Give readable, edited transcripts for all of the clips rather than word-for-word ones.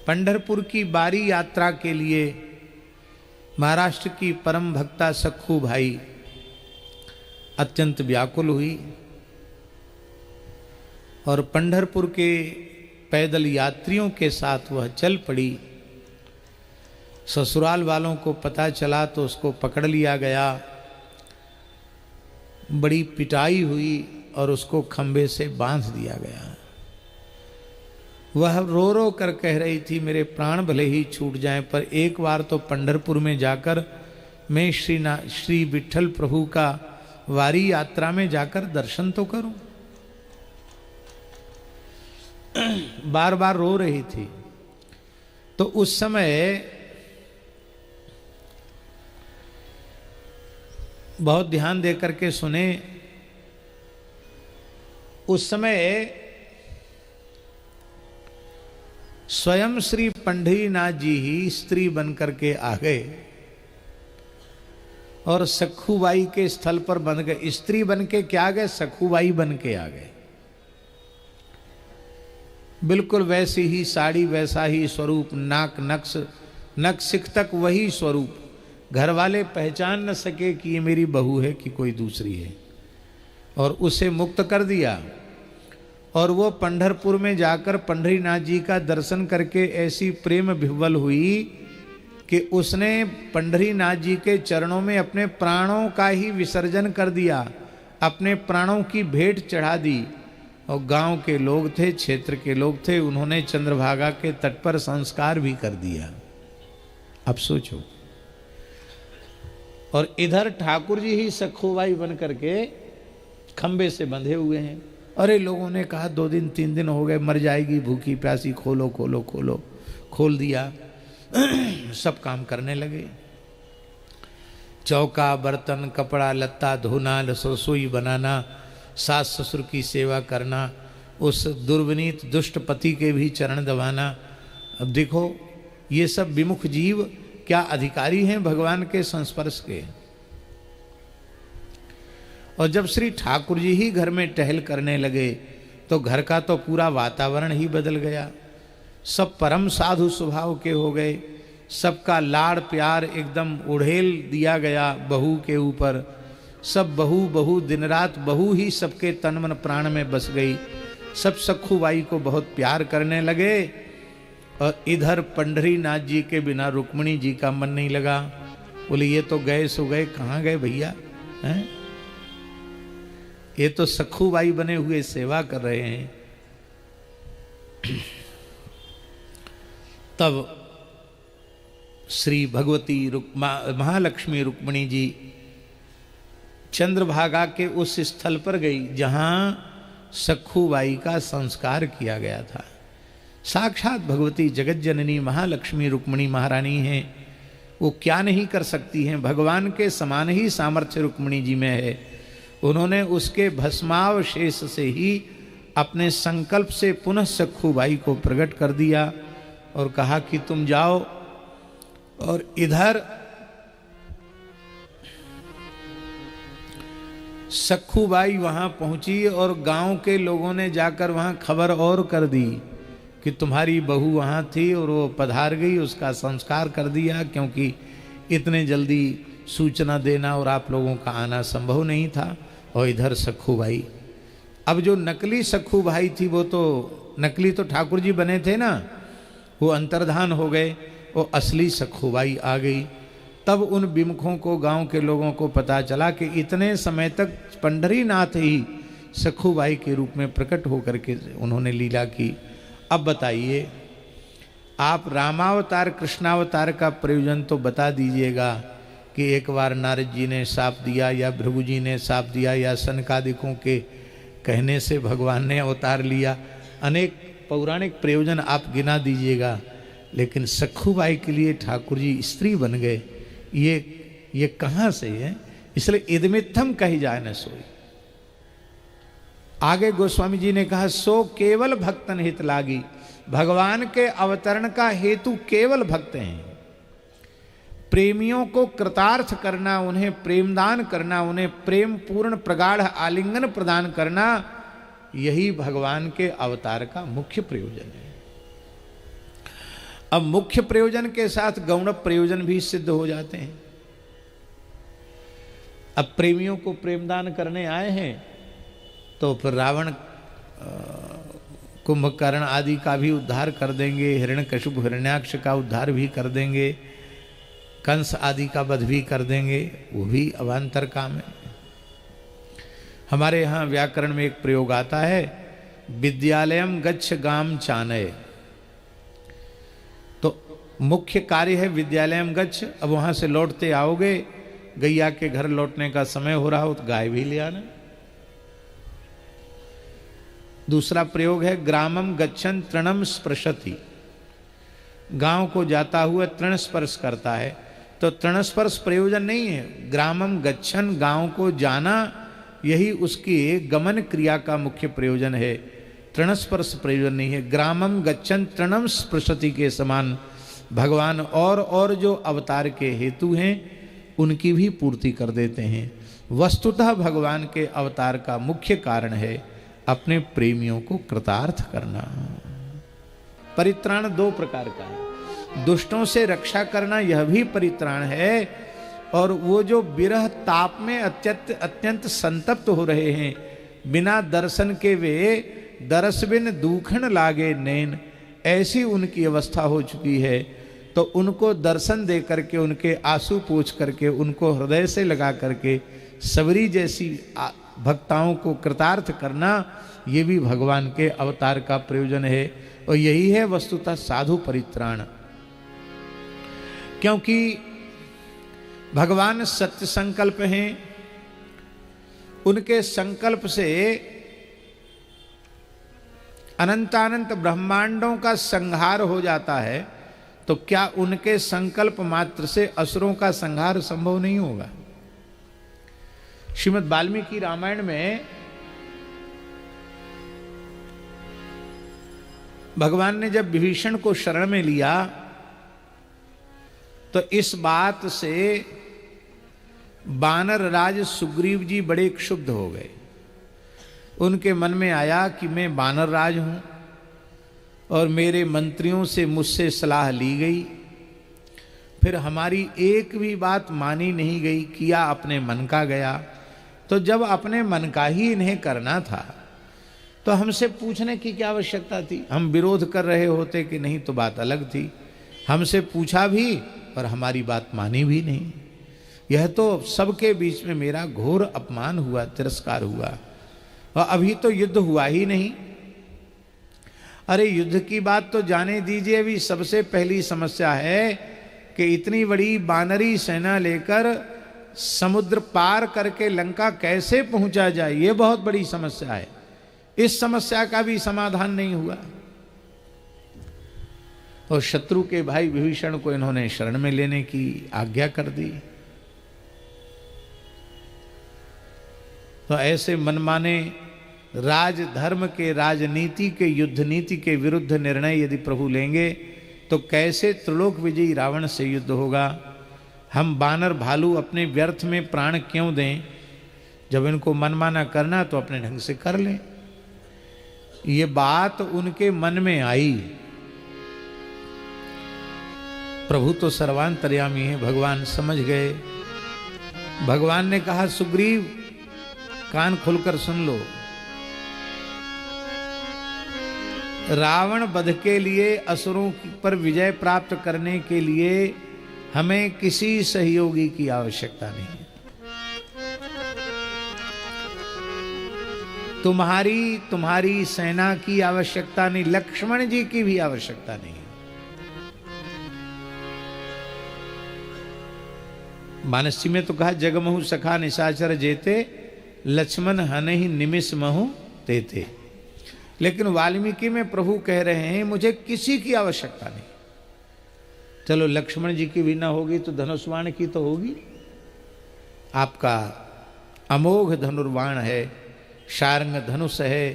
पंढरपुर की बारी यात्रा के लिए महाराष्ट्र की परम भक्ता सखू भाई अत्यंत व्याकुल हुई और पंढरपुर के पैदल यात्रियों के साथ वह चल पड़ी। ससुराल वालों को पता चला तो उसको पकड़ लिया गया, बड़ी पिटाई हुई और उसको खंभे से बांध दिया गया। वह रो रो कर कह रही थी, मेरे प्राण भले ही छूट जाएं पर एक बार तो पंढरपुर में जाकर मैं श्री विठ्ठल प्रभु का वारी यात्रा में जाकर दर्शन तो करूं। बार बार रो रही थी। तो उस समय बहुत ध्यान दे करके सुने, उस समय स्वयं श्री पंढरीनाथ जी ही स्त्री बनकर के आ गए और सखूबाई के स्थल पर बन गए। स्त्री बन के क्या गए, सखूबाई बन के आ गए। बिल्कुल वैसी ही साड़ी, वैसा ही स्वरूप, नाक नक्सिक तक वही स्वरूप। घर वाले पहचान न सके कि ये मेरी बहू है कि कोई दूसरी है, और उसे मुक्त कर दिया। और वो पंढरपुर में जाकर पंढरीनाथ जी का दर्शन करके ऐसी प्रेम विह्वल हुई कि उसने पंढरीनाथ जी के चरणों में अपने प्राणों का ही विसर्जन कर दिया, अपने प्राणों की भेंट चढ़ा दी। और गांव के लोग थे, क्षेत्र के लोग थे, उन्होंने चंद्रभागा के तट पर संस्कार भी कर दिया। अब सोचो। और इधर ठाकुर जी ही सखूबाई बन करके खंबे से बंधे हुए हैं। अरे लोगों ने कहा 2 दिन 3 दिन हो गए, मर जाएगी भूखी प्यासी, खोलो खोलो खोलो। खोल दिया। सब काम करने लगे, चौका बर्तन कपड़ा लत्ता धोना, रसोई बनाना, सास ससुर की सेवा करना, उस दुर्विनीत दुष्ट पति के भी चरण दबाना। अब देखो ये सब विमुख जीव क्या अधिकारी हैं भगवान के संस्पर्श के। और जब श्री ठाकुर जी ही घर में टहल करने लगे तो घर का तो पूरा वातावरण ही बदल गया। सब परम साधु स्वभाव के हो गए, सबका लाड़ प्यार एकदम उड़ेल दिया गया बहू के ऊपर। सब बहू बहू, दिन रात बहू ही सबके तन मन प्राण में बस गई। सब सखूबाई को बहुत प्यार करने लगे। और इधर पंढरीनाथ जी के बिना रुक्मिणी जी का मन नहीं लगा। बोले ये तो गए सो गए, कहाँ गए भैया हैं? ये तो सखूबाई बने हुए सेवा कर रहे हैं। तब श्री भगवती महालक्ष्मी रुक्मिणी जी चंद्रभागा के उस स्थल पर गई जहां सखूबाई का संस्कार किया गया था। साक्षात भगवती जगत जननी महालक्ष्मी रुक्मिणी महारानी हैं। वो क्या नहीं कर सकती हैं, भगवान के समान ही सामर्थ्य रुक्मिणी जी में है। उन्होंने उसके भस्मावशेष से ही अपने संकल्प से पुनः सखूबाई को प्रकट कर दिया और कहा कि तुम जाओ। और इधर सखूबाई वहां पहुंची और गांव के लोगों ने जाकर वहां खबर और कर दी कि तुम्हारी बहू वहां थी और वो पधार गई, उसका संस्कार कर दिया। क्योंकि इतने जल्दी सूचना देना और आप लोगों का आना संभव नहीं था। और इधर सखूबाई, अब जो नकली सखूबाई थी वो तो नकली तो ठाकुर जी बने थे ना, वो अंतर्धान हो गए, वो असली सखूबाई आ गई। तब उन विमुखों को, गांव के लोगों को पता चला कि इतने समय तक पंढरीनाथ ही सखूबाई के रूप में प्रकट होकर के उन्होंने लीला की। अब बताइए, आप रामावतार कृष्णावतार का प्रयोजन तो बता दीजिएगा कि एक बार नारद जी ने साप दिया या भृगु जी ने साप दिया या सनकादिकों के कहने से भगवान ने अवतार लिया। अनेक पौराणिक प्रयोजन आप गिना दीजिएगा, लेकिन सखूबाई के लिए ठाकुर जी स्त्री बन गए, ये कहाँ से है? इसलिए इदमित्थम कही जाए न सोई। आगे गोस्वामी जी ने कहा, सो केवल भक्तन हित लागी। भगवान के अवतरण का हेतु केवल भक्त हैं। प्रेमियों को कृतार्थ करना, उन्हें प्रेमदान करना, उन्हें प्रेम पूर्ण प्रगाढ़ आलिंगन प्रदान करना, यही भगवान के अवतार का मुख्य प्रयोजन है। अब मुख्य प्रयोजन के साथ गौण प्रयोजन भी सिद्ध हो जाते हैं। अब प्रेमियों को प्रेमदान करने आए हैं तो फिर रावण कुंभकर्ण आदि का भी उद्धार कर देंगे, हिरण्यकशिपु हिरण्याक्ष का उद्धार भी कर देंगे, कंस आदि का वध भी कर देंगे, वो भी अवान्तर काम है। हमारे यहाँ व्याकरण में एक प्रयोग आता है, विद्यालयम गच्छ गाम चानय। तो मुख्य कार्य है विद्यालयम गच्छ। अब वहाँ से लौटते आओगे, गैया के घर लौटने का समय हो रहा हो तो गाय भी ले आना। दूसरा प्रयोग है ग्रामम गच्छन तृणम स्पृशति। गांव को जाता हुआ तृण स्पर्श करता है। तो तृण स्पर्श प्रयोजन नहीं है, ग्रामम गच्छन गांव को जाना, यही उसकी गमन क्रिया का मुख्य प्रयोजन है। तृण स्पर्श प्रयोजन नहीं है। ग्रामम गच्छन तृणम स्पृशति के समान भगवान और जो अवतार के हेतु हैं उनकी भी पूर्ति कर देते हैं। वस्तुतः भगवान के अवतार का मुख्य कारण है अपने प्रेमियों को कृतार्थ करना। परित्राण दो प्रकार का है, दुष्टों से रक्षा करना यह भी परित्राण है, और वो जो विरह ताप में अत्यंत संतप्त हो रहे हैं, बिना दर्शन के वे दरस बिन दूखण लागे नैन, ऐसी उनकी अवस्था हो चुकी है। तो उनको दर्शन दे करके, उनके आंसू पोंछ करके, उनको हृदय से लगा करके सबरी जैसी भक्ताओं को कृतार्थ करना, ये भी भगवान के अवतार का प्रयोजन है। और यही है वस्तुतः साधु परित्राण। क्योंकि भगवान सत्य संकल्प हैं, उनके संकल्प से अनंतानंत ब्रह्मांडों का संहार हो जाता है, तो क्या उनके संकल्प मात्र से असुरों का संहार संभव नहीं होगा? श्रीमद् वाल्मीकि रामायण में भगवान ने जब विभीषण को शरण में लिया तो इस बात से बानर राज सुग्रीव जी बड़े क्षुब्ध हो गए। उनके मन में आया कि मैं बानर राज हूं और मेरे मंत्रियों से मुझसे सलाह ली गई, फिर हमारी एक भी बात मानी नहीं गई, किया अपने मन का गया। तो जब अपने मन का ही इन्हें करना था तो हमसे पूछने की क्या आवश्यकता थी? हम विरोध कर रहे होते कि नहीं तो बात अलग थी। हमसे पूछा भी और हमारी बात मानी भी नहीं। यह तो सबके बीच में मेरा घोर अपमान हुआ, तिरस्कार हुआ, और अभी तो युद्ध हुआ ही नहीं। अरे युद्ध की बात तो जाने दीजिए, अभी सबसे पहली समस्या है कि इतनी बड़ी बानरी सेना लेकर समुद्र पार करके लंका कैसे पहुंचा जाए, ये बहुत बड़ी समस्या है। इस समस्या का भी समाधान नहीं हुआ। और शत्रु के भाई विभीषण को इन्होंने शरण में लेने की आज्ञा कर दी। तो ऐसे मनमाने राजधर्म के, राजनीति के, युद्ध नीति के विरुद्ध निर्णय यदि प्रभु लेंगे तो कैसे त्रिलोक विजयी रावण से युद्ध होगा? हम बानर भालू अपने व्यर्थ में प्राण क्यों दें? जब इनको मनमाना करना तो अपने ढंग से कर लें। ये बात उनके मन में आई। प्रभु तो सर्वांतर्यामी है, भगवान समझ गए। भगवान ने कहा, सुग्रीव कान खोलकर सुन लो, रावण वध के लिए, असुरों पर विजय प्राप्त करने के लिए हमें किसी सहयोगी की आवश्यकता नहीं है। तुम्हारी सेना की आवश्यकता नहीं, लक्ष्मण जी की भी आवश्यकता नहीं है। मानसी में तो कहा, जगमहु सखा निशाचर जेते, लक्ष्मण हनहि निमिष महु तेते। लेकिन वाल्मीकि में प्रभु कह रहे हैं, मुझे किसी की आवश्यकता नहीं। चलो लक्ष्मण जी की भी ना होगी तो धनुष्वाण की तो होगी। आपका अमोघ धनुर्वाण है, शार्ंग धनुष है,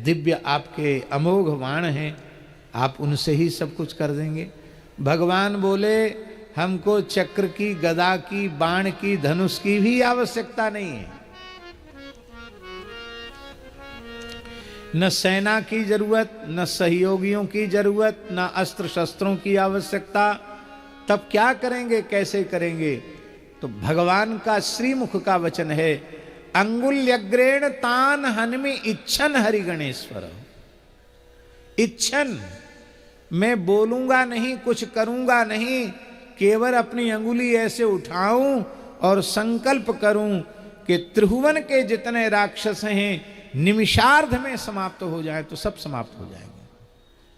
दिव्य आपके अमोघ वाण हैं, आप उनसे ही सब कुछ कर देंगे। भगवान बोले, हमको चक्र की, गदा की, बाण की, धनुष की भी आवश्यकता नहीं है। न सेना की जरूरत, न सहयोगियों की जरूरत, न अस्त्र शस्त्रों की आवश्यकता। तब क्या करेंगे, कैसे करेंगे? तो भगवान का श्रीमुख का वचन है, अंगुल्यग्रेण तान हनमि इच्छन हरि गणेश्वर। इच्छन, मैं बोलूंगा नहीं, कुछ करूंगा नहीं, केवल अपनी अंगुली ऐसे उठाऊं और संकल्प करूं कि त्रिभुवन के जितने राक्षस हैं निमिषार्ध में समाप्त हो जाए, तो सब समाप्त हो जाएंगे।